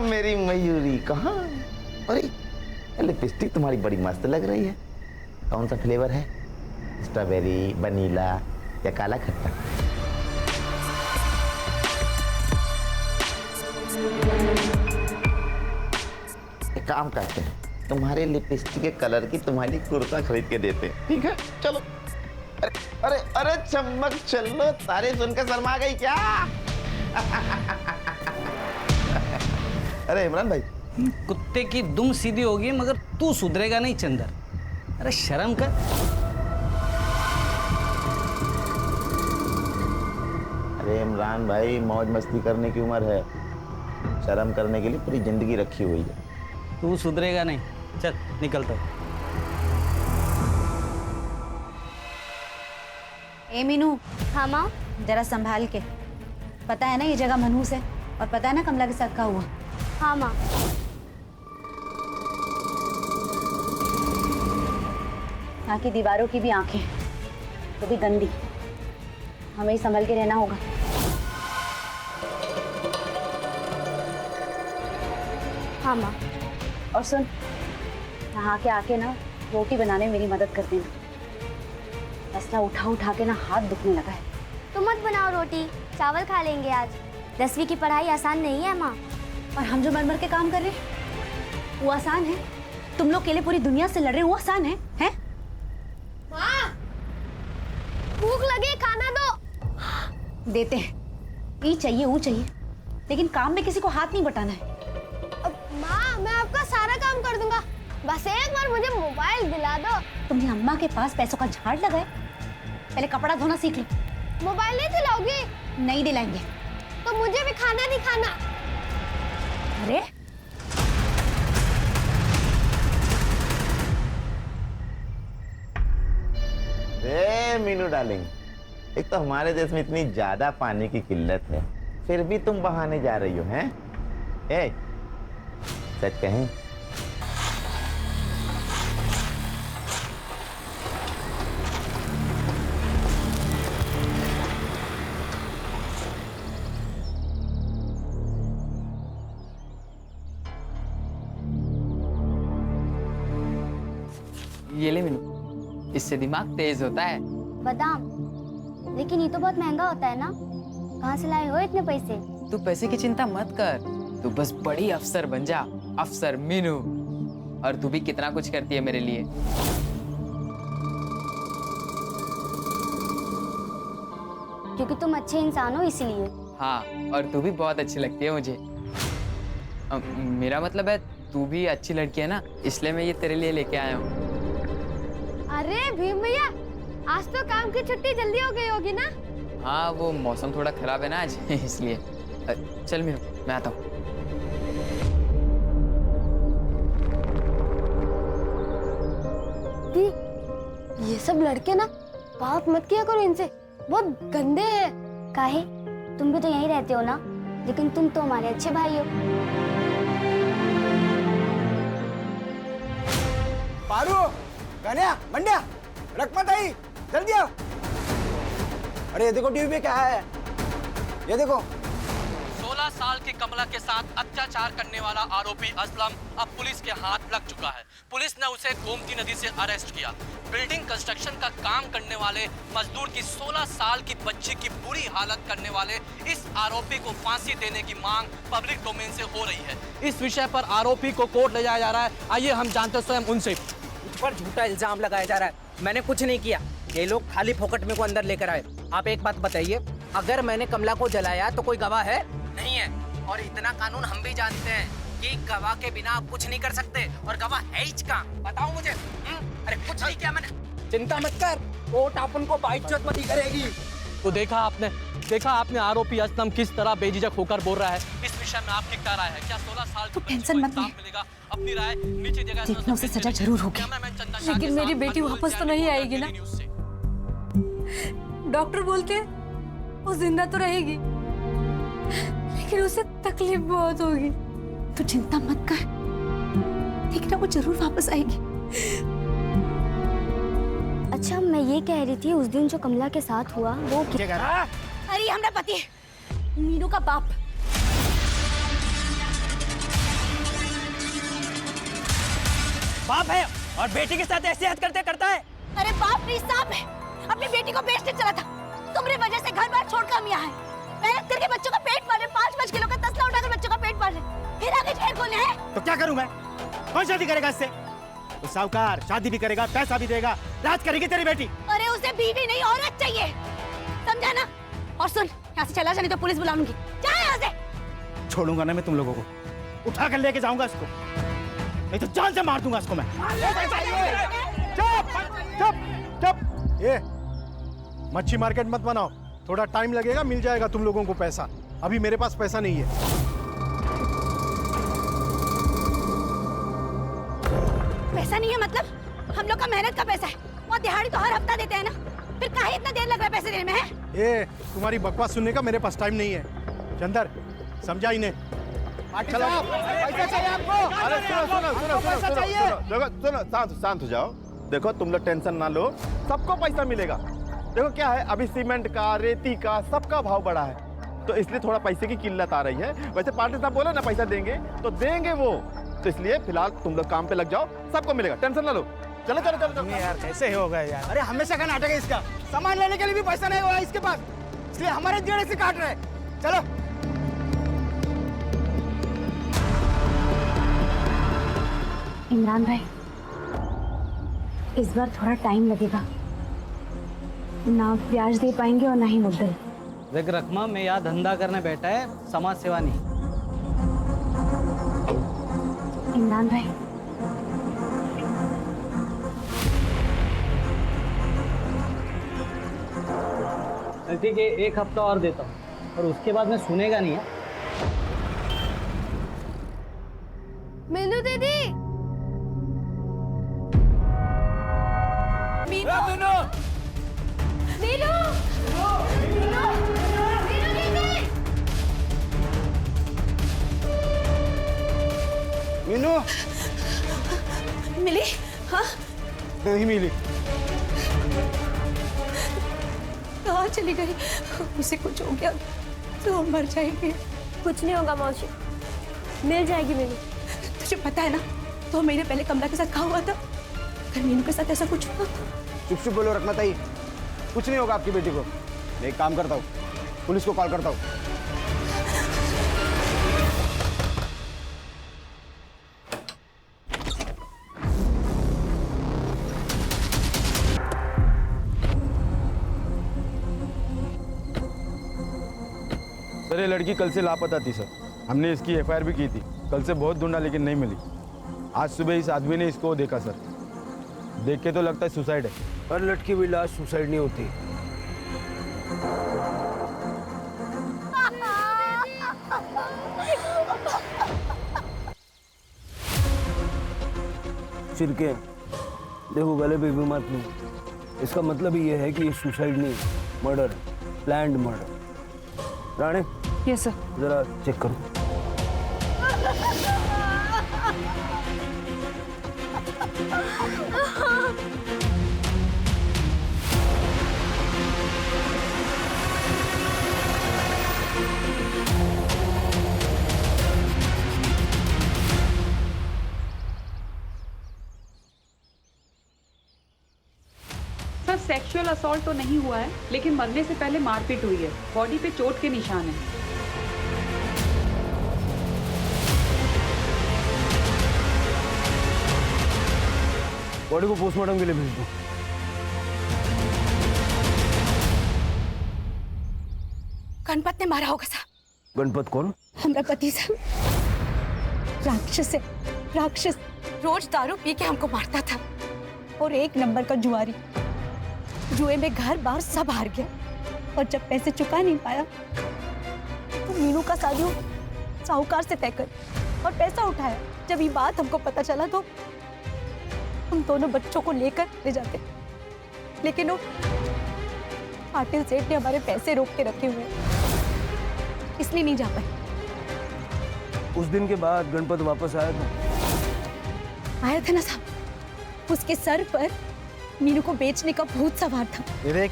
मेरी मयूरी कहाँ? अरे लिपस्टिक तुम्हारी बड़ी मस्त लग रही है। कौन सा फ्लेवर है? स्ट्रॉबेरी, वनीला या काला खट्टा? एक काम करते हैं, तुम्हारे लिपस्टिक के कलर की तुम्हारी कुर्ता खरीद के देते हैं, ठीक है? चलो। अरे अरे अरे चम्मक चलो, तारे सुनकर शर्मा गई क्या? अरे इमरान भाई, कुत्ते की दुम सीधी होगी मगर तू सुधरेगा नहीं चंदर। अरे शर्म कर। अरे इमरान भाई, मौज मस्ती करने की उम्र है, शर्म करने के लिए पूरी जिंदगी रखी हुई है। तू सुधरेगा नहीं, चल निकलता हूँ। ए मीनू। हाँ माँ। जरा संभाल के। पता है ना ये जगह मनहूस है, और पता है ना कमला के साथ क्या हुआ? हाँ माँ। यहाँ की दीवारों की भी आंखें तो भी गंदी, हमें ही संभल के रहना होगा। हाँ माँ। और सुन, यहाँ के आके ना रोटी बनाने में मेरी मदद कर देना। असला उठा उठा के ना हाथ दुखने लगा है। तुम मत बनाओ रोटी, चावल खा लेंगे आज। 10वीं की पढ़ाई आसान नहीं है माँ। और हम जो मर के काम कर रहे हैं वो आसान है? तुम लोग अकेले पूरी दुनिया से लड़ रहे हो, वो आसान है? हैं? माँ, भूख लगी, खाना दो। देते हैं, ये चाहिए वो चाहिए, लेकिन काम में किसी को हाथ नहीं बटाना है। माँ, मैं आपका सारा काम कर दूंगा, बस एक बार मुझे मोबाइल दिला दो। तुमने अम्मा के पास पैसों का झाड़ लगाया? पहले कपड़ा धोना सीख लो। मोबाइल नहीं दिलाओगी? नहीं दिलाएंगे। तो मुझे भी खाना नहीं खाना। अरे मीनू डार्लिंग, एक तो हमारे देश में इतनी ज्यादा पानी की किल्लत है, फिर भी तुम बहाने जा रही हो, हैं? ए, सच कहें, ये ले मीनू, इससे दिमाग तेज होता है। बादाम? लेकिन ये तो बहुत महंगा होता है ना, कहाँ से लाए हो इतने पैसे? तू पैसे की चिंता मत कर, तू बस बड़ी अफसर बन जा, अफसर मीनू। और तू भी कितना कुछ करती है मेरे लिए। क्योंकि तुम अच्छे इंसान हो इसीलिए। हाँ, और तू भी बहुत अच्छी लगती है मुझे। मेरा मतलब है तू भी अच्छी लड़की है ना, इसलिए मैं ये तेरे लिए लेके आया हूँ। अरे भीम भैया, आज तो काम की छुट्टी जल्दी हो गई होगी ना? हाँ, वो मौसम थोड़ा खराब है ना आज इसलिए। चल मीनू, मैं आता हूँ। ये सब लड़के ना, बात मत किया करो इनसे, बहुत गंदे हैं। काहे? तुम भी तो यहीं रहते हो ना, लेकिन तुम तो हमारे अच्छे भाई हो। पारू, कन्या, मंड्या, रखमत आई, जल्दी आओ। अरे ये देखो टीवी पे क्या है, ये देखो। 16 साल की कमला के साथ अत्याचार करने वाला आरोपी असलम अब पुलिस के हाथ लग चुका है। पुलिस ने उसे गोमती नदी से अरेस्ट किया। बिल्डिंग कंस्ट्रक्शन का काम करने वाले मजदूर की 16 साल की बच्ची की बुरी हालत करने वाले इस आरोपी को फांसी देने की मांग पब्लिक डोमेन से हो रही है। इस विषय पर आरोपी को कोर्ट ले जाया जा रहा है। आइए हम जानते हैं स्वयं उनसे। मुझ पर झूठा इल्जाम लगाया जा रहा है, मैंने कुछ नहीं किया। ये लोग खाली फोकट में को अंदर लेकर आए। आप एक बात बताइए, अगर मैंने कमला को जलाया तो कोई गवाह है? नहीं है। और इतना कानून हम भी जानते हैं कि गवाह के बिना आप कुछ नहीं कर सकते, और गवाह है ही कहाँ? बताओ मुझे। अरे कुछ नहीं किया मैंने। चिंता मत कर, कोर्ट अपन को बाइज्जत मत करेगी। तो देखा आपने आरोपी असलम किस तरह बेझिझक होकर बोल रहा है। इस विषय में आपकी क्या राय है? क्या 16 साल तो टेंशन मत ले, मिलेगा? अपनी राय नीचे जगह देखना उसे सजा जरूर होगी। लेकिन मेरी बेटी वापस तो नहीं आएगी ना? डॉक्टर बोलते हैं वो जिंदा तो रहेगी, लेकिन उसे तकलीफ बहुत होगी। तो चिंता मत कर, देखना वो जरूर वापस आएगी। अच्छा, मैं ये कह रही थी, उस दिन जो कमला के साथ हुआ वो अरे हमरा पति मीनू का बाप। बाप है और बेटी के साथ ऐसी हद करता है। अरे बाप नहीं सांप है, अपनी बेटी को बेचने चला था। तुम्हारी वजह से घर बार छोड़कर हम यहाँ आए, मेहनत करके बच्चों का पेट पाल रहे, 5-5 किलो का तसला उठाकर बच्चों का पेट पाल रहे, फिर आगे झेल खोलने हैं। तो क्या करूं मैं? कौन शादी करेगा इससे? तो साहूकार शादी भी करेगा, पैसा भी देगा, राज करेगी तेरी बेटी। अरे उसे बीवी नहीं औरत चाहिए, समझा ना? और सुन, यहाँ से चला जा नहीं तो पुलिस बुला लूंगी। जा यहाँ से। छोड़ूंगा ना मैं तुम लोगों को, उठा कर लेके जाऊंगा इसको, नहीं तो जान से मार दूंगा इसको मैं। चुप चुप चुप। ये मच्छी मार्केट मत बनाओ, थोड़ा टाइम लगेगा, मिल जाएगा तुम लोगों को पैसा। अभी मेरे पास पैसा नहीं है। पैसा नहीं है मतलब? हम लोग का मेहनत का पैसा है और दिहाड़ी तो हर हफ्ता देते हैं ना, फिर काहे इतना देर लग रहा है पैसे देने में है? ये तुम्हारी बकवास सुनने का मेरे पास टाइम नहीं है। चंदर समझा इन्हें। चलो पैसा चाहिए आपको। अरे सुनो शांत हो जाओ। देखो तुम लोग टेंशन ना लो, सबको पैसा मिलेगा। देखो क्या है, अभी सीमेंट का, रेती का, सबका भाव बढ़ा है, तो इसलिए थोड़ा पैसे की किल्लत आ रही है। वैसे पार्टी साहब बोले ना पैसा देंगे तो देंगे वो, तो इसलिए फिलहाल तुम लोग काम पे लग जाओ, सबको मिलेगा, टेंशन ना लो। चलो चलो चलो चलो। यार कैसे होगा यार? अरे हमेशा का नाटक है इसका, सामान लेने के लिए भी पैसा नहीं होगा इसके पास, इसलिए हमारे जेड़े से काट रहे हैं। चलो इमरान भाई, इस बार थोड़ा टाइम लगेगा, ना ब्याज दे पाएंगे और ना ही मुद्दल। देख रकमा, मैं यहाँ धंधा करने बैठा है, समाज सेवा नहीं। इमरान भाई, ठीक है, 1 हफ्ता और देता हूँ, और उसके बाद मैं सुनेगा नहीं है। मीनू दीदी, मीनू मीनू मीनू मीनू मिली? हाँ, नहीं मिली। कहाँ चली गई? उसे कुछ हो गया तो हम मर जाएंगे। कुछ नहीं होगा मौसी, मिल जाएगी मीनू। तुझे पता है ना तो मेरे पहले कमला के साथ कहा हुआ था, अगर मीनू के साथ ऐसा कुछ हुआ। चुप चुप बोलो रकमत आई, कुछ नहीं होगा आपकी बेटी को। मैं एक काम करता हूँ, पुलिस को कॉल करता हूँ। सर ये लड़की कल से लापता थी सर, हमने इसकी एफआईआर भी की थी। कल से बहुत ढूंढा लेकिन नहीं मिली। आज सुबह इस आदमी ने इसको देखा सर, देख के तो लगता है सुसाइड है। पर लड़की भी लाश सुसाइड नहीं होती। छिड़के देखो, गले पे भी मत लो, इसका मतलब ये है कि ये सुसाइड नहीं, murder, planned murder. Rane, yes sir. जरा चेक करो। सर सेक्सुअल असॉल्ट तो नहीं हुआ है, लेकिन मरने से पहले मारपीट हुई है, बॉडी पे चोट के निशान हैं। बॉडी को पोस्टमार्टम के लिए भेज दो। गणपत ने मारा होगा साहब। गणपत कौन? हमारा पति साहब राक्षस है, राक्षस। रोज दारू पी के हमको मारता था और 1 नंबर का जुआरी। जुए में घर बार सब हार गया और जब पैसे चुका नहीं पाया तो मीनू का शादी साहूकार से तय कर और पैसा उठाया। जब ये बात हमको पता चला तो हम दोनों बच्चों को लेकर ले जाते, लेकिन वो पाटिल सेठ ने हमारे पैसे रोक के रखे हुए हैं, इसलिए नहीं जा पाए। उस दिन के बाद गणपत वापस आया था? आया था ना साहब, उसके सर पर मीनू को बेचने का भूत सवार था। ये देख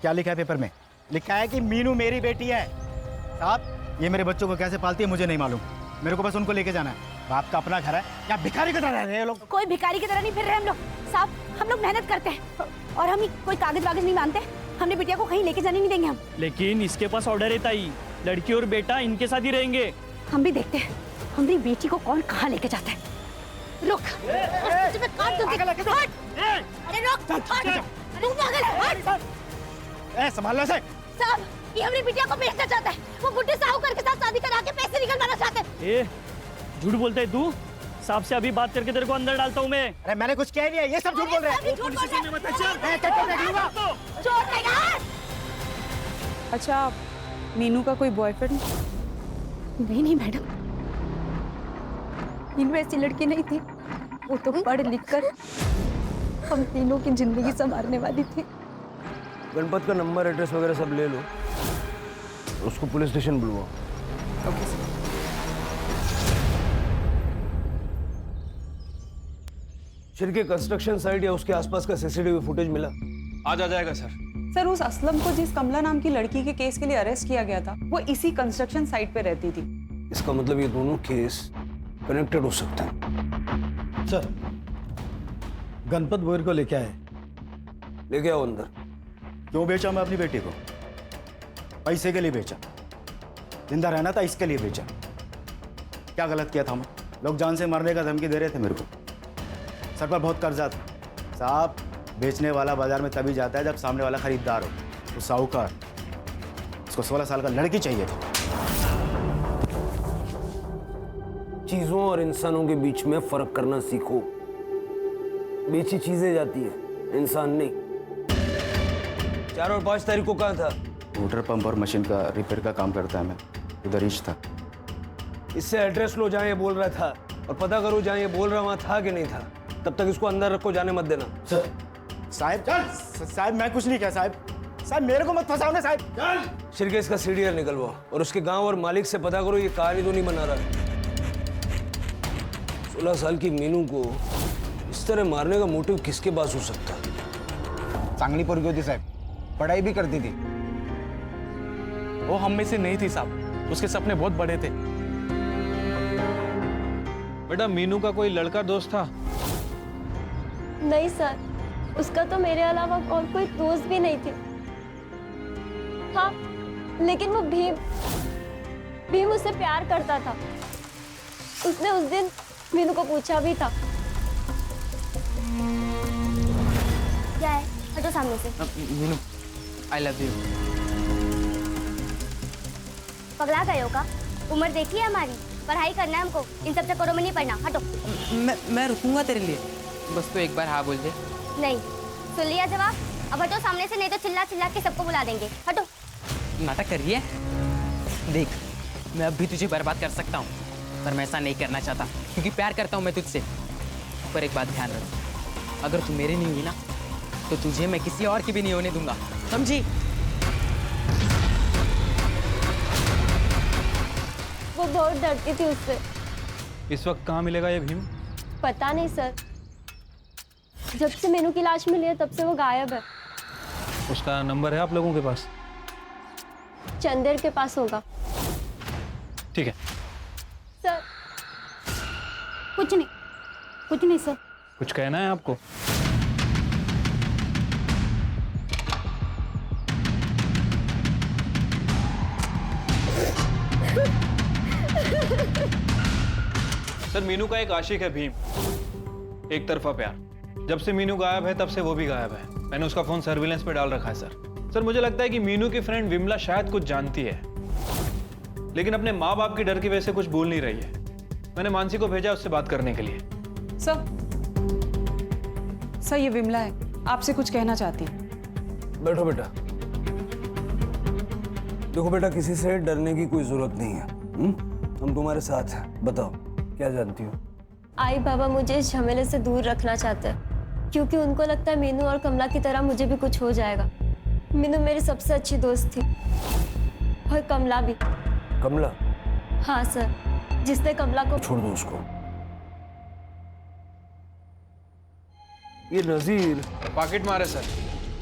क्या लिखा है पेपर में, लिखा है कि मीनू मेरी बेटी है। साहब ये मेरे बच्चों को कैसे पालती है मुझे नहीं मालूम, मेरे को बस उनको लेके जाना है। बाप का अपना घर है या भिखारी की तरह रह रहे हैं ये लोग? कोई भिखारी की तरह नहीं फिर रहे हम लोग साहब। हम लोग मेहनत करते हैं और हम कोई कागज वागज नहीं मानते। हमने बिटिया को कहीं लेके जाने नहीं देंगे हम। लेकिन इसके पास ऑर्डर है ताई, लड़की और बेटा इनके साथ ही रहेंगे। हम भी देखते हैं हमारी बेटी को कौन कहाँ लेके जाता है। रुक तुम्हें काट दूंगी। हट! अरे रुक हट! तू पागल है। हट! संभालना से। साहब ये हमारी बिटिया को बेचना चाहता है। वो बुड्ढे साहूकार के साथ शादी करा के पैसे निकलवाना चाहते हैं। ए, झूठ बोलता है तू। साहब से अभी बात करके तेरे को अंदर डालता हूँ मैं। अरे मैंने कुछ कह नहीं है, ये सब झूठ बोल रहे हैं। अच्छा, मीनू का कोई बॉयफ्रेंड? नहीं मैडम, मीनू ऐसी लड़की नहीं थी। वो तो पढ़ लिख कर हम तीनों की जिंदगी संवारने वाली थी। गणपत का नंबर, एड्रेस वगैरह सब ले लो, उसको पुलिस स्टेशन बुलवाओ। शिरके कंस्ट्रक्शन साइट या उसके आसपास का सीसीटीवी फुटेज मिला? आज आ जाएगा सर। सर, उस असलम को जिस कमला नाम की लड़की के केस के लिए अरेस्ट किया गया था, वो इसी कंस्ट्रक्शन साइट पे रहती थी। इसका मतलब ये दोनों केस कनेक्टेड हो सकते हैं। सर, गणपत बोर को लेके आए। लेके आओ अंदर। क्यों बेचा मैं अपनी बेटी को? पैसे के लिए बेचा। जिंदा रहना था इसके लिए बेचा। क्या गलत किया था मैं? लोग जान से मारने का धमकी दे रहे थे मेरे को। सर पर बहुत कर्जा था साहब। बेचने वाला बाजार में तभी जाता है जब सामने वाला खरीदार हो। तो साहूकार, उसको 16 साल का लड़की चाहिए था। चीजों और इंसानों के बीच में फर्क करना सीखो। बेची चीजें जाती है, इंसान नहीं। 4 और 5 तारीख को कहाँ था? मोटर पंप और मशीन का रिपेयर का काम करता है मैं, उधर रीच था। इससे एड्रेस लो जहाँ ये बोल रहा था और पता करो जहाँ ये बोल रहा वहाँ था कि नहीं था। तब तक इसको अंदर रखो, जाने मत देना। सर, साहब मैं कुछ नहीं किया साहब मेरे को मत फंसाओ ना साहब। शिरके इसका सीडीआर निकलवाओ और उसके गांव और मालिक से पता करो ये कहानी तो नहीं बना रहा। 16 साल की मीनू को इस तरह मारने का मोटिव किसके पास हो सकता? चांगली पोरगी होती साहब, पढ़ाई भी करती थी। वो हम में से नहीं थी साहब, उसके सपने बहुत बड़े थे। बेटा, मीनू का कोई लड़का दोस्त था? नहीं सर, उसका तो मेरे अलावा और कोई दोस्त भी नहीं थी। हाँ, लेकिन वो भीम उससे प्यार करता था। उसने उस दिन मीनू को पूछा भी था। क्या है? हटो सामने से। Meenu, I love you. पगला गए हो का? उम्र देखी है हमारी, पढ़ाई करना है हमको, इन सब चक्करों में नहीं पड़ना। हटो। मैं रुकूंगा तेरे लिए, बस तू एक बार हाँ बोल दे। नहीं, सुन लिया जवाब? अब हटो सामने से, नहीं तो चिल्ला चिल्ला के सबको बुला देंगे। हटो। नाटक कर रही है? देख, मैं अब भी तुझे बर्बाद कर सकता हूँ, पर मैं ऐसा नहीं करना चाहता क्योंकि प्यार करता हूँ मैं तुझसे। पर एक बात ध्यान रख, अगर तू मेरी नहीं हुई ना तो तुझे मैं किसी और की भी नहीं होने दूंगा, समझी? वो बहुत डरती थी उससे। इस वक्त कहाँ मिलेगा ये भीम? पता नहीं सर, जब से मीनू की लाश मिली है तब से वो गायब है। उसका नंबर है आप लोगों के पास? चंदेर के पास होगा। ठीक है सर। कुछ नहीं सर। कुछ कहना है आपको? सर, मीनू का एक आशिक है भीम, एक तरफा प्यार। जब से मीनू गायब है तब से वो भी गायब है। मैंने उसका फोन सर्विलेंस पे डाल रखा है सर। मुझे लगता है कि मीनू की फ्रेंड विमला शायद कुछ जानती है, लेकिन अपने माँ बाप की डर की वजह से कुछ बोल नहीं रही है। मैंने मानसी को भेजा उससे बात करने के लिए। सर ये विमला है, आपसे कुछ कहना चाहती है। बैठो बेटा। देखो बेटा, किसी से डरने की कोई जरूरत नहीं है। हम तुम्हारे साथ हैं। बताओ क्या जानती हो? आई बाबा मुझे इस झमेले से दूर रखना चाहते हैं क्योंकि उनको लगता है मीनू और कमला की तरह मुझे भी कुछ हो जाएगा। मीनू मेरी सबसे अच्छी दोस्त थी और कमला भी। कमला? हाँ सर, जिसने कमला को। छोड़ दो उसको। ये नजीर पॉकेट मारे सर,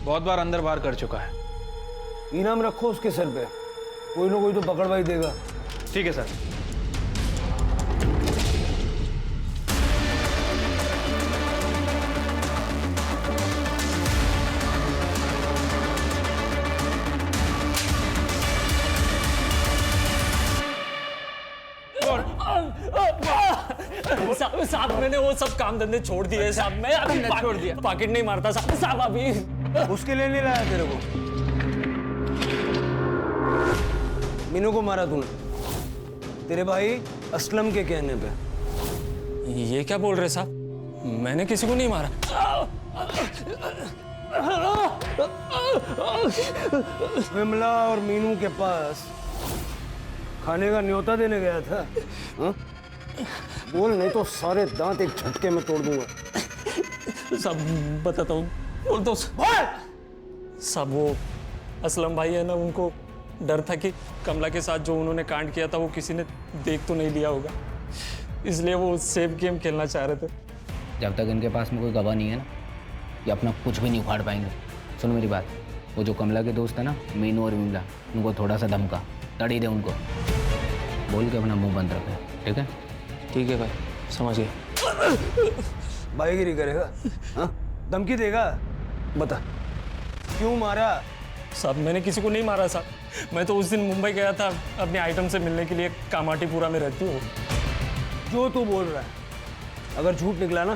बहुत बार अंदर बाहर कर चुका है। इनाम रखो उसके सर पे, कोई ना कोई तो पकड़वाई देगा। ठीक है सर। साहब मैंने वो सब काम धंधे छोड़ दिए साहब। मैं अभी छोड़ दिया, पॉकेट नहीं मारता साहब अभी। उसके लिए नहीं लाया तेरे को? मीनू को मारा तूने तेरे भाई असलम के कहने पे। ये क्या बोल रहे साहब? मैंने किसी को नहीं मारा। विमला और मीनू के पास खाने का न्योता देने गया था। हा? बोल नहीं तो सारे दांत एक झटके में तोड़ दूंगा। सब बताता हूँ, बोल तो सब। वो असलम भाई है ना, उनको डर था कि कमला के साथ जो उन्होंने कांड किया था वो किसी ने देख तो नहीं लिया होगा, इसलिए वो सेफ गेम खेलना चाह रहे थे। जब तक इनके पास में कोई गवाह नहीं है ना, ये अपना कुछ भी नहीं उखाड़ पाएंगे। सुनो मेरी बात, वो जो कमला के दोस्त है ना, मीनू और विमला, उनको थोड़ा सा धमका, तड़ी दे उनको, बोल के अपना मुंह बंद रखे, ठीक है? ठीक है भाई, समझ गए। भाईगिरी करेगा? हाँ? धमकी देगा? बता क्यों मारा? साहब मैंने किसी को नहीं मारा साहब। मैं तो उस दिन मुंबई गया था अपने आइटम से मिलने के लिए, कामाटीपुरा में रहती हूँ। जो तू बोल रहा है अगर झूठ निकला ना,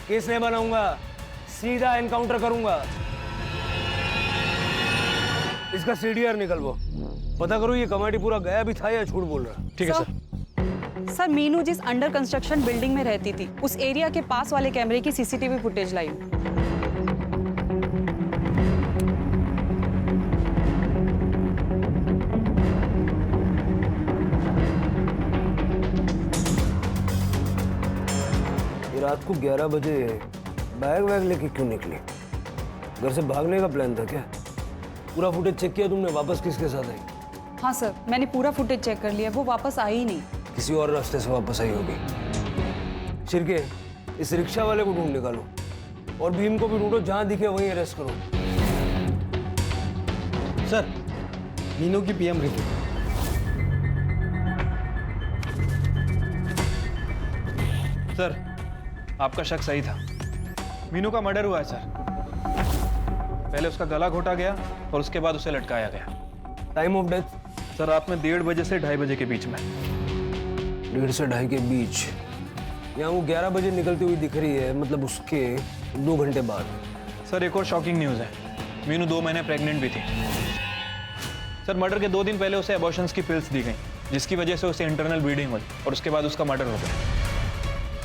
केस नहीं बनाऊंगा, सीधा एनकाउंटर करूंगा। इसका सीडीआर निकलवाओ, पता करो ये कमाटीपुरा गया भी था या झूठ बोल रहा है। ठीक है सर। सर मीनू जिस अंडर कंस्ट्रक्शन बिल्डिंग में रहती थी, उस एरिया के पास वाले कैमरे की सीसीटीवी फुटेज लाई। रात को 11 बजे बैग वैग लेके क्यों निकली? घर से भागने का प्लान था क्या? पूरा फुटेज चेक किया तुमने? वापस किसके साथ आई? हाँ सर, मैंने पूरा फुटेज चेक कर लिया, वो वापस आई ही नहीं। किसी और रास्ते से वापस आई होगी। शिरके, इस रिक्शा वाले को ढूंढ निकालो और भीम को भी ढूंढो, जहां दिखे वहीं अरेस्ट करो। सर, मीनू की पीएम रिपोर्ट। सर, आपका शक सही था, मीनू का मर्डर हुआ है सर। पहले उसका गला घोटा गया और उसके बाद उसे लटकाया गया। Time of death? सर रात में 1:30 बजे से 2:30 बजे के बीच में। 1:30 से 2:30 के बीच? यहाँ वो 11 बजे निकलती हुई दिख रही है, मतलब उसके 2 घंटे बाद। सर एक और शॉकिंग न्यूज़ है, मीनू 2 महीने प्रेग्नेंट भी थी। सर मर्डर के 2 दिन पहले उसे एबॉर्शंस की पिल्स दी गई, जिसकी वजह से उसे इंटरनल ब्लीडिंग हुई और उसके बाद उसका मर्डर हो गया।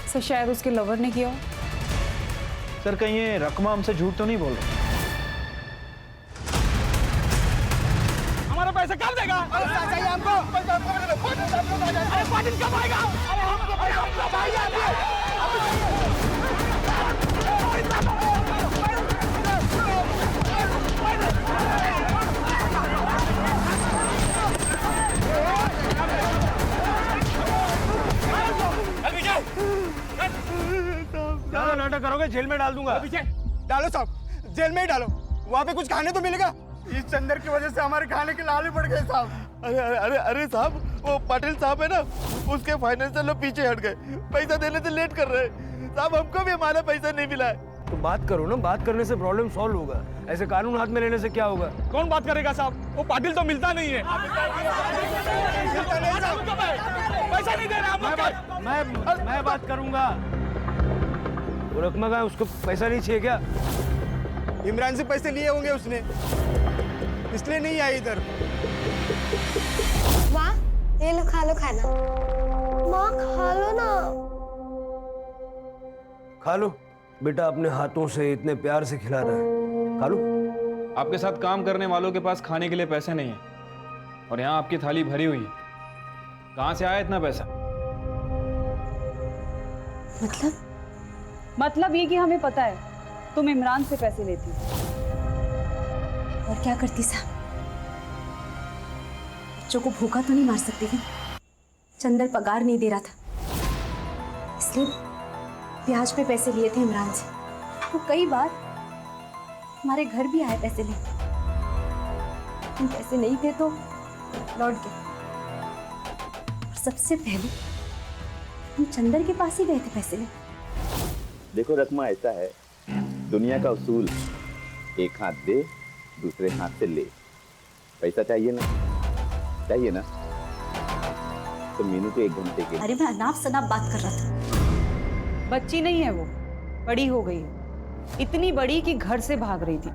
सर शायद उसके लवर ने किया। सर कहीं ये रकमा हमसे झूठ तो नहीं बोल रहे? हमारा पैसा कब देगा? चाहिए हमको। अरे पाटिल कब आएगा? अरे हमको चाहिए। ज्यादा नाटक करोगे जेल में डाल दूंगा। डालो साहब, जेल में ही डालो, वहाँ पे कुछ खाने तो मिलेगा। इस चंदर की वजह से हमारे खाने के लाल पड़ गए साहब। अरे अरे अरे अरे साहब, वो पाटिल साहब है ना, उसके फाइनेंशियल लोग पीछे हट गए, पैसा देने से लेट कर रहे हैं साहब। हमको भी हमारा पैसा नहीं मिला है। तो बात करो ना, बात करने से प्रॉब्लम सॉल्व होगा, ऐसे कानून हाथ में लेने से क्या होगा? कौन बात करेगा साहब? वो पाटिल तो मिलता नहीं है। पैसा नहीं दे रहा। मैं बात करूंगा। वो रकमा का उसको पैसा नहीं चाहिए क्या? इमरान से पैसे लिए होंगे उसने, इसलिए नहीं आई इधर। माँ ये लो, खा लो खाना। माँ खा लो ना। खा लो बेटा, अपने हाथों से इतने प्यार से खिला रहा है, खा लो। आपके साथ काम करने वालों के पास खाने के लिए पैसे नहीं है और यहाँ आपकी थाली भरी हुई है, कहाँ से आया इतना पैसा? मतलब ये कि हमें पता है तुम इमरान से पैसे लेती हो। और क्या करती साहब? बच्चों को भूखा तो नहीं मार सकती थी। चंदर पगार नहीं दे रहा था, इसलिए ब्याज पे पैसे लिए थे इमरान से। वो कई बार हमारे घर भी आए पैसे लेने, लेकिन पैसे नहीं थे तो लौट गए। और सबसे पहले हम चंदर के पास ही गए थे पैसे लेने। देखो रकमा, ऐसा है दुनिया का उसूल, एक हाथ दे दूसरे हाथ से ले। पैसा चाहिए ना? चाहिए ना? तो मीनू को 1 घंटे के लिए। अरे मैं अनाप शनाप बात कर रहा था। बच्ची नहीं है वो, बड़ी हो गई है, इतनी बड़ी कि घर से भाग रही थी।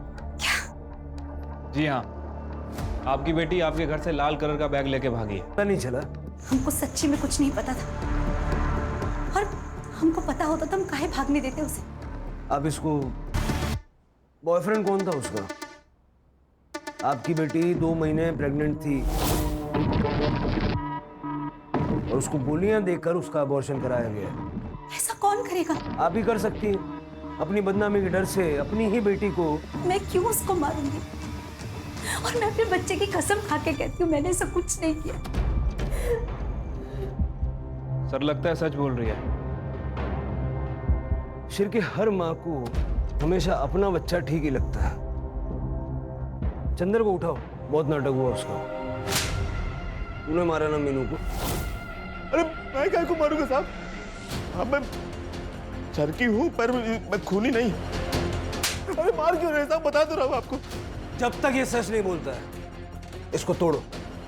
जी हाँ, आपकी बेटी आपके घर से लाल कलर का बैग लेके भागी है। पता नहीं चला। हमको सच्ची में कुछ नहीं पता था, और हमको पता होता तो हम काहे भागने देते उसे। अब इसको बॉयफ्रेंड कौन था उसका? आपकी बेटी 2 महीने प्रेग्नेंट थी और उसको गोलियां देकर उसका अबॉर्शन कराया गया। ऐसा कौन करेगा? आप ही कर सकती हैं। अपनी बदनामी के डर से अपनी ही बेटी को। मैं क्यों उसको मारूंगी? और मैं अपने बच्चे की कसम खा के कहती हूँ मैंने ऐसा कुछ नहीं किया। सर लगता है सच बोल रही है। शिर के हर माँ को हमेशा अपना बच्चा ठीक ही लगता है। चंदर को उठाओ, बहुत नाटक हुआ उसका। तूने मारा ना मीनू को? अरे मैं क्या को मारूंगा साहब? अब मैं चरकी हूँ पर मैं खूनी नहीं। अरे मार क्यों रहे साहब? बता तो रहा हूँ आपको। जब तक ये सच नहीं बोलता है इसको तोड़ो।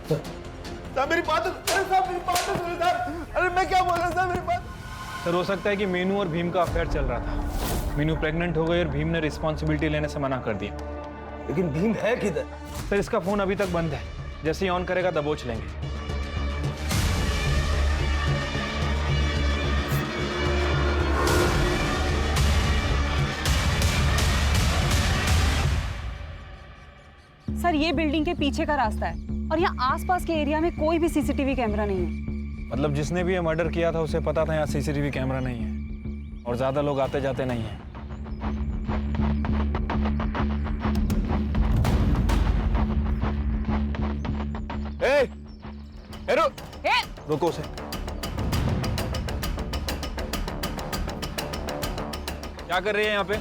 साहब मेरी बात, अरे साहब मेरी बात तो सुनिए साहब। अरे मैं क्या बोल रहा हूँ साहब, मेरी बात। सर हो सकता है कि मीनू और भीम का अफेयर चल रहा था। मीनू प्रेग्नेंट हो गई और भीम ने रिस्पॉन्सिबिलिटी लेने से मना कर दिया। लेकिन भीम है किधर? सर इसका फोन अभी तक बंद है, जैसे ही ऑन करेगा दबोच लेंगे। सर ये बिल्डिंग के पीछे का रास्ता है और यहाँ आसपास के एरिया में कोई भी सीसीटीवी कैमरा नहीं है। मतलब जिसने भी ये मर्डर किया था उसे पता था यहाँ सीसीटीवी कैमरा नहीं है और ज्यादा लोग आते जाते नहीं हैं। रुको उसे। क्या कर रही है यहाँ पे?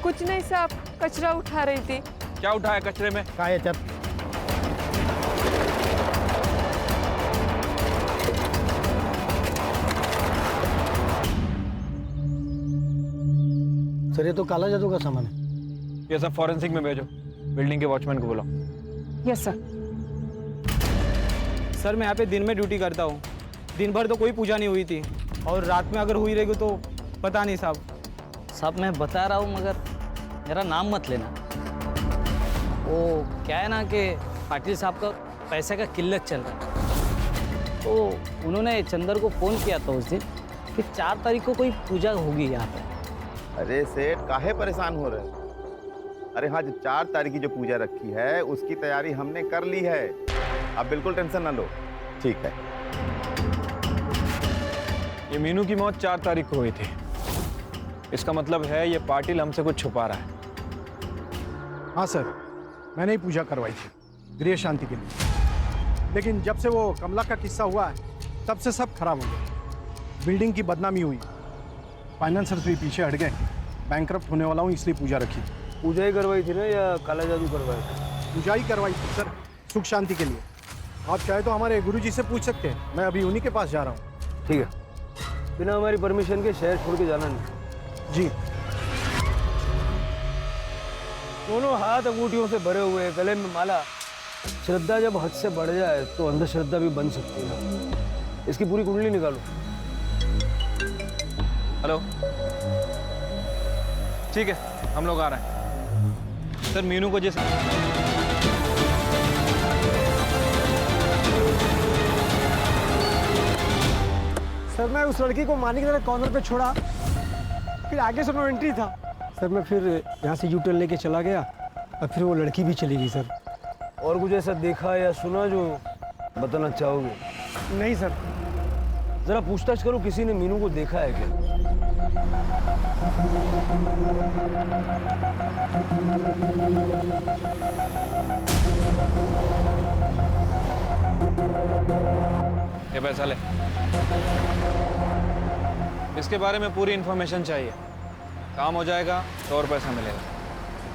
कुछ नहीं साहब, कचरा उठा रही थी। क्या उठाया कचरे में? सर ये तो काला जादू का सामान है। ये सब फॉरेंसिक में भेजो। बिल्डिंग के वॉचमैन को बुलाओ। Yes sir. सर मैं यहाँ पे दिन में ड्यूटी करता हूँ। दिन भर तो कोई पूजा नहीं हुई थी और रात में अगर हुई रहेगी तो पता नहीं साहब। साहब मैं बता रहा हूँ मगर मेरा नाम मत लेना। वो क्या है ना कि पाटिल साहब का पैसे का किल्लत चल रहा है, तो उन्होंने चंदर को फ़ोन किया था उस दिन कि 4 तारीख को कोई पूजा होगी यहाँ पे। अरे सेठ काहे परेशान हो रहे हैं? अरे हाँ, जो 4 तारीख की जो पूजा रखी है उसकी तैयारी हमने कर ली है। आप बिल्कुल टेंशन ना लो। ठीक है। ये मीनू की मौत 4 तारीख को हुई थी। इसका मतलब है ये पाटिल हमसे कुछ छुपा रहा है। हाँ सर, मैंने ही पूजा करवाई थी गृह शांति के लिए, लेकिन जब से वो कमला का किस्सा हुआ है तब से सब खराब हो गया। बिल्डिंग की बदनामी हुई, फाइनेंसर्स भी पीछे हट गए। बैंकरप्ट होने वाला हूँ इसलिए पूजा रखी थी। पूजा ही करवाई थी ना या काला जादू करवाया था? पूजा ही करवाई थी सर, सुख शांति के लिए। आप चाहे तो हमारे गुरुजी से पूछ सकते हैं, मैं अभी उन्हीं के पास जा रहा हूँ। ठीक है, बिना हमारी परमिशन के शहर छोड़ के जाना नहीं। जी। दोनों हाथ अंगूठियों से भरे हुए, गले में माला। श्रद्धा जब हद से बढ़ जाए तो अंधश्रद्धा भी बन सकती है। इसकी पूरी कुंडली निकालो। हेलो, ठीक है हम लोग आ रहे हैं। सर मीनू को जैसे सर मैं उस लड़की को मारने की तरह कॉर्नर पे छोड़ा, फिर आगे से नो एंट्री था सर। मैं फिर यहाँ से यू टर्न लेके चला गया और फिर वो लड़की भी चली गई सर। और कुछ ऐसा देखा या सुना जो बताना चाहोगे? नहीं सर। जरा पूछताछ करो, किसी ने मीनू को देखा है क्या? ये पैसा ले। इसके बारे में पूरी इन्फॉर्मेशन चाहिए। काम हो जाएगा तो और पैसा मिलेगा।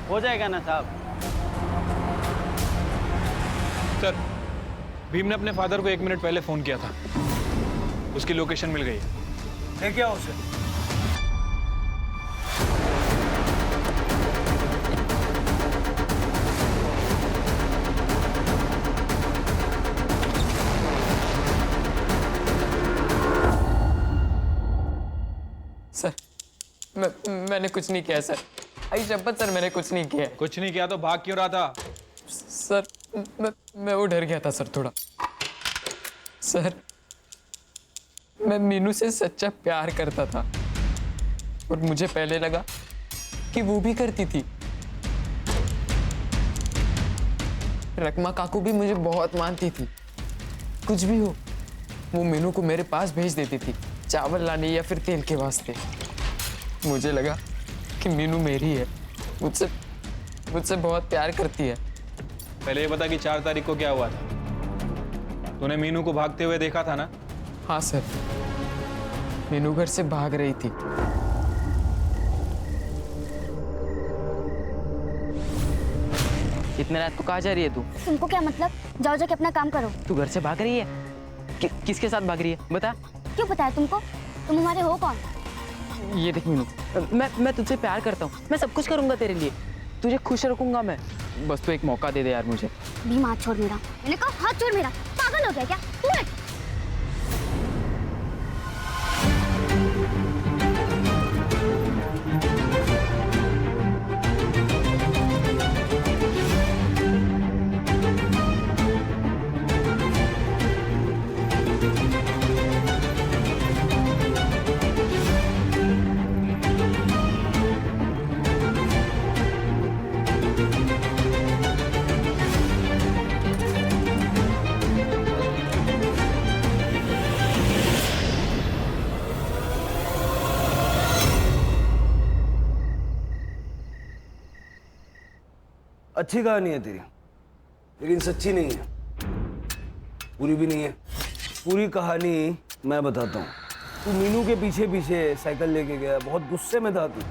हो जाएगा ना साहब? सर भीम ने अपने फादर को 1 मिनट पहले फोन किया था, उसकी लोकेशन मिल गई है। क्या उसे? मैंने कुछ नहीं किया सर। आई शपथ सर, मैंने कुछ नहीं किया। कुछ नहीं किया तो भाग क्यों रहा था? सर मैं वो डर गया था सर थोड़ा। सर मैं मीनू से सच्चा प्यार करता था और मुझे पहले लगा कि वो भी करती थी। रकमा काकू भी मुझे बहुत मानती थी। कुछ भी हो वो मीनू को मेरे पास भेज देती थी, चावल लाने या फिर तेल के वास्ते। मुझे लगा कि मीनू मेरी है, मुझसे बहुत प्यार करती है। पहले ये बता कि 4 तारीख को क्या हुआ था? तूने मीनू को भागते हुए देखा था ना? हाँ सर, मीनू घर से भाग रही थी। इतने रात को कहाँ जा रही है तू? तुमको क्या मतलब? जाओ जाके अपना काम करो। तू घर से भाग रही है? किसके साथ भाग रही है बता? क्यों पता है तुमको? तुम हमारे हो कौन? ये देख मीनू, मैं तुझसे प्यार करता हूँ, मैं सब कुछ करूंगा तेरे लिए, तुझे खुश रखूंगा मैं। बस तू एक मौका दे दे यार मुझे। भीम हाथ छोड़ मेरा। मैंने कहा हाथ छोड़ मेरा। पागल हो गया क्या तू? अच्छी कहानी है तेरी, लेकिन सच्ची नहीं है, पूरी भी नहीं है। पूरी कहानी मैं बताता हूँ। तू मीनू के पीछे पीछे साइकिल लेके गया, बहुत गुस्से में था तू।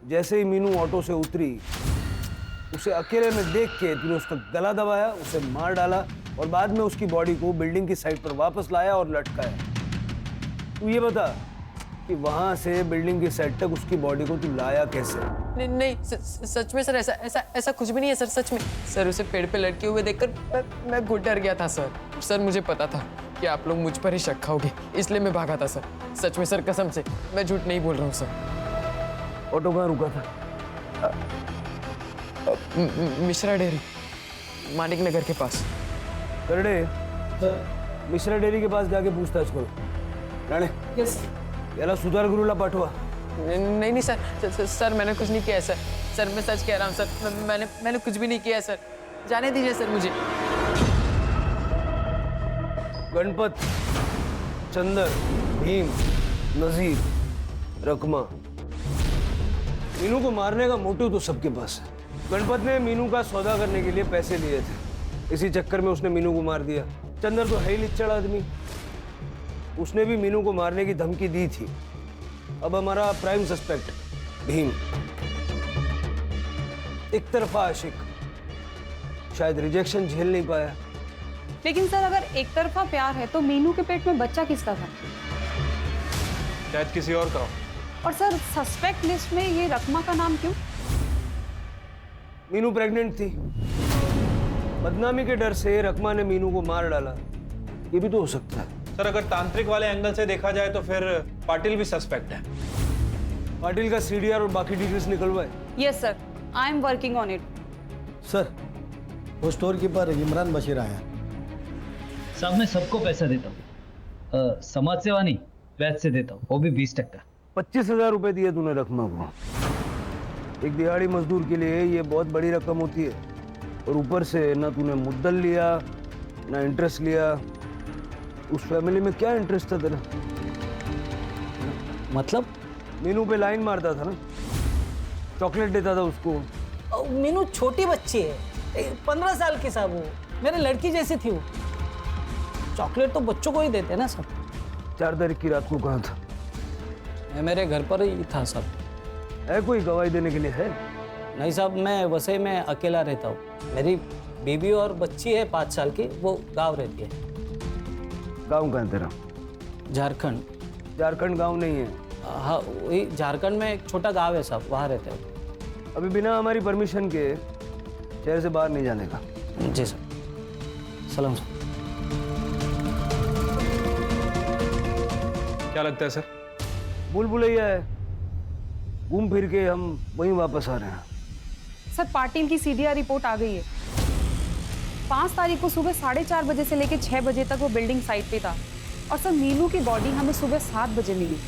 जैसे ही मीनू ऑटो से उतरी, उसे अकेले में देख के तूने उसका गला दबाया, उसे मार डाला और बाद में उसकी बॉडी को बिल्डिंग की साइड पर वापस लाया और लटकाया। तू ये बता कि वहां से बिल्डिंग की साइड तक उसकी बॉडी को तू लाया कैसे? नहीं सच में सर, ऐसा कुछ भी नहीं है सर, सच में। सर उसे पेड़ पे लटके हुए देखकर मैं घुट डर गया था सर। मुझे पता था कि आप लोग मुझ पर ही शक खाओगे, इसलिए मैं भागा था सर। सच में सर, कसम से मैं झूठ नहीं बोल रहा हूँ सर। ऑटो कहाँ रुका था? मिश्रा डेयरी, मानिक नगर के पास। करडे मिश्रा डेयरी के पास जाके पूछताछ करो। राणे यस। याला सुधार गुरुला पाठवा। नहीं सर मैंने कुछ नहीं किया है सर। मैं सच कह रहा हूँ सर, मैंने कुछ भी नहीं किया है सर। जाने दीजिए सर मुझे। गणपत, चंदर, भीम, नजीर, रकमा, मीनू को मारने का मोटिव तो सबके पास है। गणपत ने मीनू का सौदा करने के लिए पैसे लिए थे, इसी चक्कर में उसने मीनू को मार दिया। चंदर तो है ही लिच्चड़ आदमी, उसने भी मीनू को मारने की धमकी दी थी। अब हमारा प्राइम सस्पेक्ट भीम, एक तरफा आशिक, शायद रिजेक्शन झेल नहीं पाया। लेकिन सर अगर एक तरफा प्यार है तो मीनू के पेट में बच्चा किसका था? शायद किसी और का हो। और सर सस्पेक्ट लिस्ट में ये रकमा का नाम क्यों? मीनू प्रेग्नेंट थी, बदनामी के डर से रकमा ने मीनू को मार डाला, ये भी तो हो सकता है। सर अगर तांत्रिक वाले एंगल से देखा जाए तो फिर पाटिल भी सस्पेक्ट है। पाटिल का सीडीआर और बाकी डिटेल्स निकलवाए। Yes sir, I am working on it. Sir वो स्टोर कीपर इमरान बशीर आया। साहब मैं सबको पैसा देता हूँ, समाज सेवा नहीं वैसे से देता हूँ, वो भी 20%। 25,000 रुपए दिए तूने रकमा को। एक दिहाड़ी मजदूर के लिए ये बहुत बड़ी रकम होती है, और ऊपर से ना तूने मुद्दल लिया ना इंटरेस्ट लिया। उस फैमिली में क्या इंटरेस्ट था तेरा? मतलब मीनू पे लाइन मारता था ना, चॉकलेट देता था उसको। मीनू छोटी बच्ची है, 15 साल की साहब, वो मेरे लड़की जैसी थी। वो चॉकलेट तो बच्चों को ही देते हैं ना सब। 4 तारीख की रात को कहाँ था? मैं मेरे घर पर ही था सब। है कोई गवाही देने के लिए? है नहीं साहब, मैं वसई में अकेला रहता हूँ। मेरी बीवी और बच्ची है 5 साल की, वो गाँव रहती है। गाँव कहाँ है तेरा? झारखंड। झारखंड गाँव नहीं है? हाँ वही झारखंड में एक छोटा गाँव है साहब, वहाँ रहते हैं। अभी बिना हमारी परमिशन के शहर से बाहर नहीं जाने का। जी सर। सलाम सर। क्या लगता है सर? भूल भुलैया है, घूम फिर के हम वहीं वापस आ रहे हैं। सर पाटिल की सीडीआर रिपोर्ट आ गई है। 5 तारीख को सुबह 4:30 बजे से लेकर 6 बजे तक वो बिल्डिंग साइट पे था। और सर मीनू की बॉडी हमें सुबह 7 बजे मिली।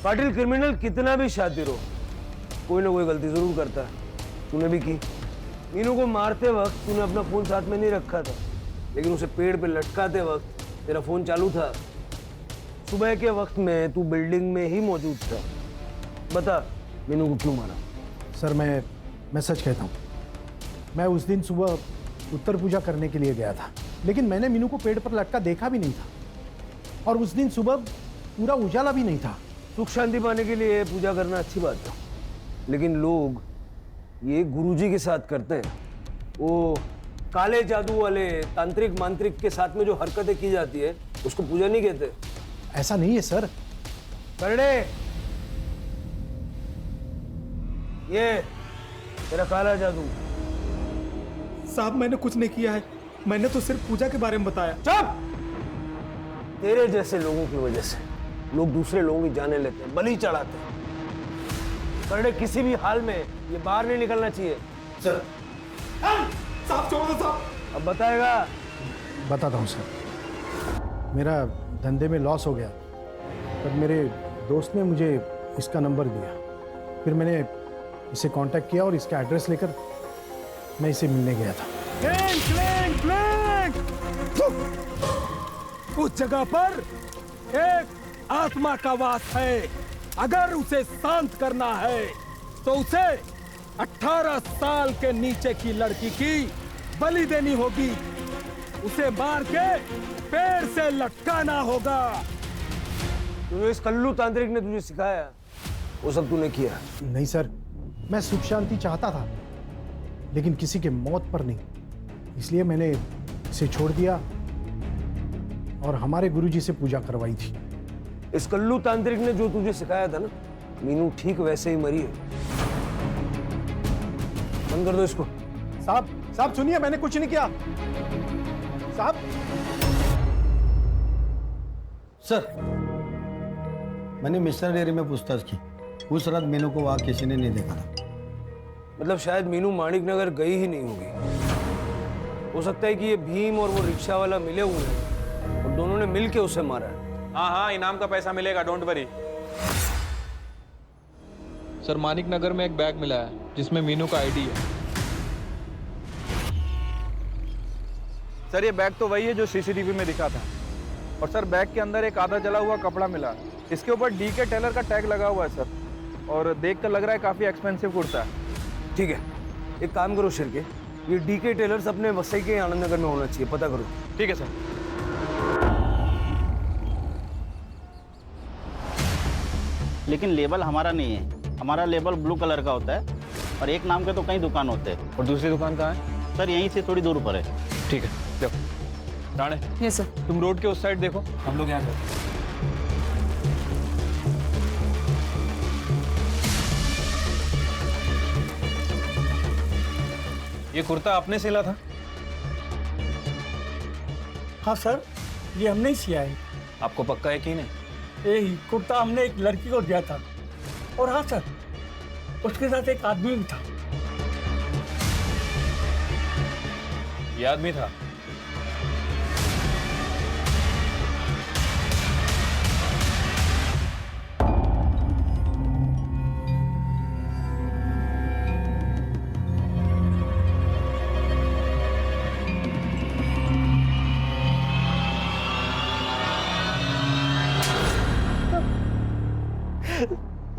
पाटिल क्रिमिनल कितना भी शातिर हो, कोई ना कोई गलती जरूर करता है। तूने भी की। मीनू को मारते वक्त तूने अपना फोन साथ में नहीं रखा था, लेकिन उसे पेड़ पे लटकाते वक्त तेरा फोन चालू था। सुबह के वक्त में तू बिल्डिंग में ही मौजूद था। बता मीनू को क्यों मारा? सर मैं सच कहता हूँ, मैं उस दिन सुबह उत्तर पूजा करने के लिए गया था, लेकिन मैंने मीनू को पेड़ पर लटका देखा भी नहीं था। और उस दिन सुबह पूरा उजाला भी नहीं था। सुख शांति पाने के लिए पूजा करना अच्छी बात है, लेकिन लोग ये गुरुजी के साथ करते हैं। वो काले जादू वाले तांत्रिक मांत्रिक के साथ में जो हरकतें की जाती है उसको पूजा नहीं कहते। ऐसा नहीं है सर। करड़े, ये तेरा काला जादू। साहब मैंने कुछ नहीं किया है, मैंने तो सिर्फ पूजा के बारे में बताया। चुप! तेरे जैसे लोगों की वजह से लोग दूसरे लोगों की जाने लेते हैं, बलि चढ़ाते हैं। करड़े, किसी भी हाल में ये बाहर नहीं निकलना चाहिए। सर साहब छोड़ दो साहब। अब बताएगा? बताता हूँ सर। मेरा धंधे में लॉस हो गया, तब मेरे दोस्त ने मुझे इसका नंबर दिया। फिर मैंने इसे कांटेक्ट किया और इसका एड्रेस लेकर मैं इसे मिलने गया था। Clang, clang, clang. उस जगह पर एक आत्मा का वास है। अगर उसे शांत करना है तो उसे 18 साल के नीचे की लड़की की बलि देनी होगी। उसे मार के पेड़ से लटकाना होगा। तो इस कल्लू तांत्रिक ने तुझे सिखाया, वो सब तूने किया? नहीं सर, मैं सुख शांति चाहता था, लेकिन किसी के मौत पर नहीं। इसलिए मैंने इसे छोड़ दिया और हमारे गुरुजी से पूजा करवाई थी। इस कल्लू तांत्रिक ने जो तुझे सिखाया था ना, मीनू ठीक वैसे ही मरी है। बंद कर दो इसको। साहब सुनिए, मैंने कुछ नहीं किया। साहब। सर, मैंने मिश्रा डेयरी में पूछताछ की। उस रात मीनू को वहां किसी ने नहीं देखा था। मतलब शायद मीनू माणिक नगर गई ही नहीं होगी। हो सकता है कि ये भीम और वो रिक्शा वाला मिले हुए हैं और दोनों ने मिलके उसे मारा है। हाँ, इनाम का पैसा मिलेगा, डोंट वरी। सर मानिक नगर में एक बैग मिला है जिसमें मीनू का आईडी है। सर ये बैग तो वही है जो सीसीटीवी में दिखा था। और सर बैग के अंदर एक आधा जला हुआ कपड़ा मिला। इसके ऊपर डीके टेलर का टैग लगा हुआ है सर, और देख कर लग रहा है काफी एक्सपेंसिव कुर्ता है। ठीक है, एक काम करो शिरके, ये डीके टेलर्स अपने वसई के आनंद नगर में होना चाहिए, पता करो। ठीक है सर। लेकिन लेबल हमारा नहीं है, हमारा लेबल ब्लू कलर का होता है और एक नाम के तो कई दुकान होते हैं। और दूसरी दुकान कहाँ है? सर यहीं से थोड़ी दूर पर है। ठीक है, देखो राणे। Yes sir. तुम रोड के उस साइड देखो, हम लोग यहाँ पे। ये कुर्ता आपने सिला था? हाँ सर, ये हमने ही सिया है। आपको पक्का यकीन है? ये कुर्ता हमने एक लड़की को दिया था। और हाँ सर, उसके साथ एक आदमी भी था। ये आदमी था?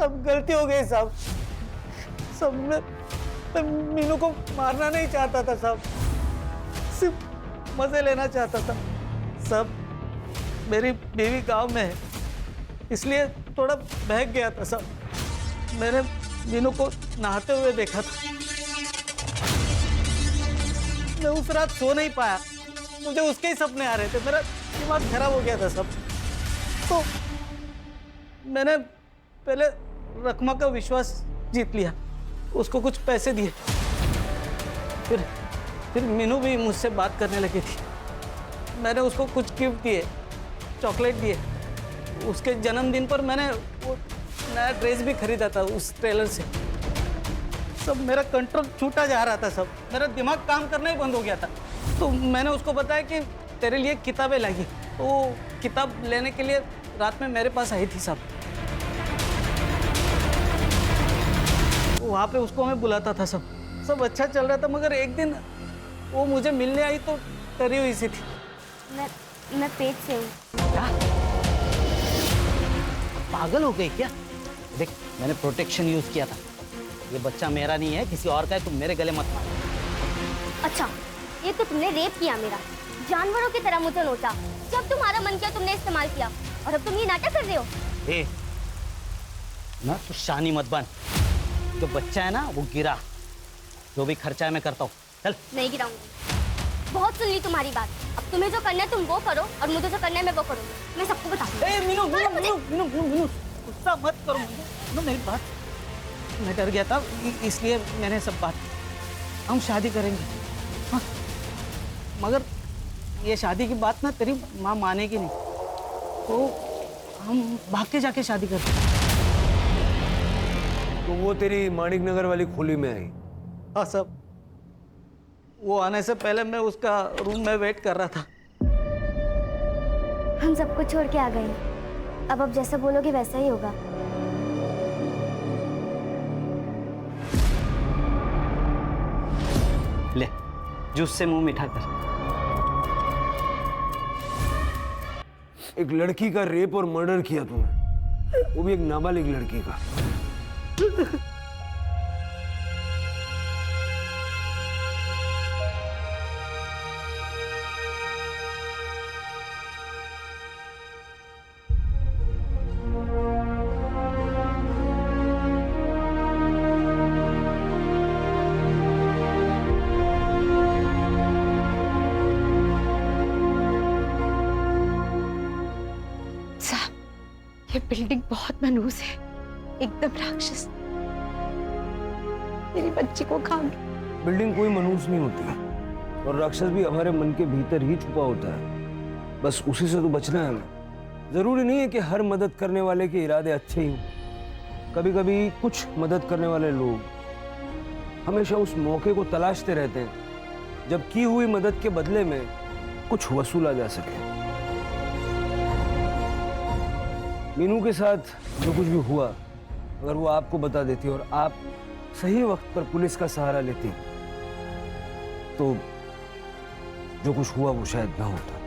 अब गलती हो गई साहब। सब मैं मीनू को मारना नहीं चाहता था साहब, सिर्फ मजे लेना चाहता था। सब मेरी बीवी गांव में है, इसलिए थोड़ा बहक गया था साहब। मैंने मीनू को नहाते हुए देखा था। मैं उस रात सो नहीं पाया, मुझे उसके ही सपने आ रहे थे। मेरा दिमाग खराब हो गया था सब। तो मैंने पहले रकमा का विश्वास जीत लिया, उसको कुछ पैसे दिए। फिर मीनू भी मुझसे बात करने लगी थी। मैंने उसको कुछ गिफ्ट दिए, चॉकलेट दिए। उसके जन्मदिन पर मैंने वो नया ड्रेस भी खरीदा था उस ट्रेलर से। सब मेरा कंट्रोल छूटा जा रहा था, सब मेरा दिमाग काम करना ही बंद हो गया था। तो मैंने उसको बताया कि तेरे लिए किताबें लागी, तो वो किताब लेने के लिए रात में मेरे पास आई थी सब। वहाँ पे उसको मैं बुलाता था, सब अच्छा चल रहा था, मगर एक दिन वो मुझे मिलने आई तो डरी हुई सी थी। मैं पेट से हूँ। पागल हो गई क्या? देख, मैंने प्रोटेक्शन यूज किया था। ये बच्चा मेरा नहीं है, किसी और का है, तुम मेरे गले मत मार। अच्छा, ये तो तुमने रेप किया मेरा, जानवरों की तरह मुझे नोचा। जब तुम्हारा मन किया तुमने इस्तेमाल किया, और अब तुम ये नाटक कर रहे हो। ए, ना तो शानी मत बन। जो बच्चा है ना वो गिरा, जो भी खर्चा है मैं करता हूँ। चल। नहीं गिराऊंगी, बहुत सुन ली तुम्हारी बात। अब तुम्हें जो करना है तुम वो करो, और मुझे जो करना है मैं वो करूंगी। मैं सबको बताऊंगी। मीनू, गुस्सा मत करो मीनू, मेरी बात। मैं डर गया था, इसलिए मैंने सब बात। हम शादी करेंगे, हाँ। मगर ये शादी की बात ना तेरी माँ मानेगी नहीं, तो हम भाग के जाके शादी करते। तो वो तेरी माणिक नगर वाली खोली में आई? हाँ सब, वो आने से पहले मैं उसका रूम में वेट कर रहा था। हम सबको छोड़ के आ गए, अब जैसा बोलोगे वैसा ही होगा। ले, जूस से मुंह मीठा कर। एक लड़की का रेप और मर्डर किया तूने, वो भी एक नाबालिग लड़की का। ये बिल्डिंग बहुत मनहूस है, एकदम राक्षस। मेरी बच्ची को खा गई। बिल्डिंग कोई मनहूस नहीं होती, और राक्षस भी हमारे मन के भीतर ही छुपा होता है। बस उसी से तो बचना है हमें। जरूरी नहीं है कि हर मदद करने वाले के इरादे अच्छे ही हों। कभी कभी कुछ मदद करने वाले लोग हमेशा उस मौके को तलाशते रहते हैं जब की हुई मदद के बदले में कुछ वसूला जा सके। मीनू के साथ जो कुछ भी हुआ, अगर वो आपको बता देती और आप सही वक्त पर पुलिस का सहारा लेती, तो जो कुछ हुआ वो शायद ना होता।